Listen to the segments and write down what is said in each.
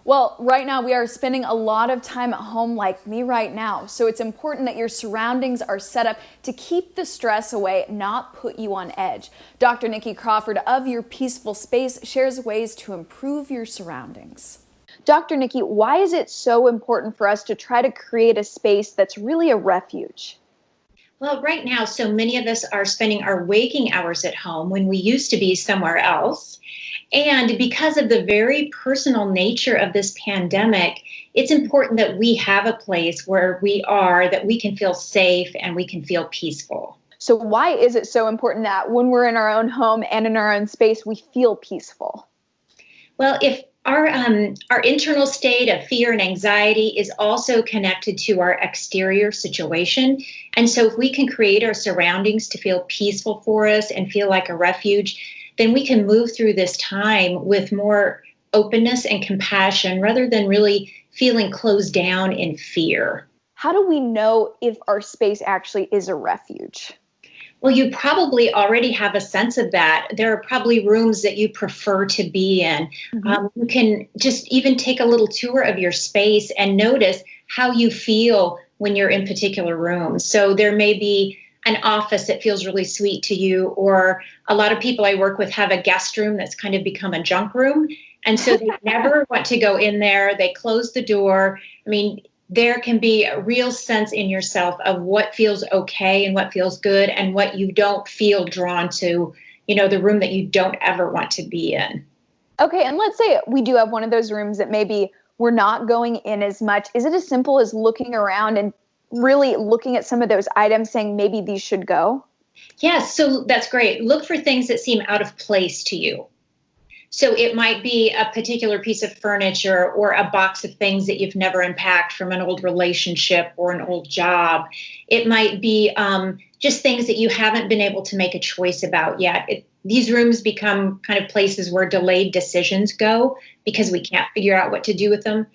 Well, right now we are spending a lot of time at home like me right now. So it's important that your surroundings are set up to keep the stress away, not put you on edge. Dr. Nikki Crawford of Your Peaceful Space shares ways to improve your surroundings. Dr. Nikki, why is it so important for us to try to create a space that's really a refuge? Well, right now, so many of us are spending our waking hours at home when we used to be somewhere else. And because of the very personal nature of this pandemic, it's important that we have a place where we are, that we can feel safe and we can feel peaceful. So why is it so important that when we're in our own home and in our own space, we feel peaceful? Well, if our internal state of fear and anxiety is also connected to our exterior situation. And so if we can create our surroundings to feel peaceful for us and feel like a refuge, then we can move through this time with more openness and compassion rather than really feeling closed down in fear. How do we know if our space actually is a refuge? Well, you probably already have a sense of that. There are probably rooms that you prefer to be in. You can just even take a little tour of your space and notice how you feel when you're in particular rooms. So there may be an office that feels really sweet to you, or a lot of people I work with have a guest room that's kind of become a junk room. And so they never want to go in there. They close the door. I mean, there can be a real sense in yourself of what feels okay and what feels good and what you don't feel drawn to, the room that you don't ever want to be in. Okay, and let's say we do have one of those rooms that maybe we're not going in as much. Is it as simple as looking around and really looking at some of those items saying maybe these should go? Yes, so that's great. Look for things that seem out of place to you. So it might be a particular piece of furniture or a box of things that you've never unpacked from an old relationship or an old job. It might be just things that you haven't been able to make a choice about yet. These rooms become kind of places where delayed decisions go because we can't figure out what to do with them.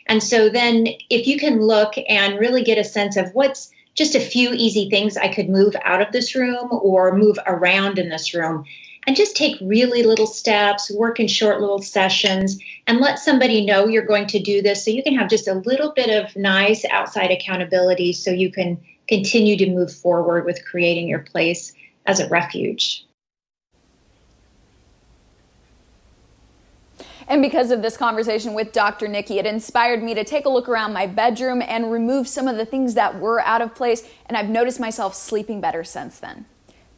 And so then if you can look and really get a sense of what's just a few easy things I could move out of this room or move around in this room, and just take really little steps, work in short little sessions, and let somebody know you're going to do this so you can have just a little bit of nice outside accountability so you can continue to move forward with creating your place as a refuge. And because of this conversation with Dr. Nikki, it inspired me to take a look around my bedroom and remove some of the things that were out of place, and I've noticed myself sleeping better since then.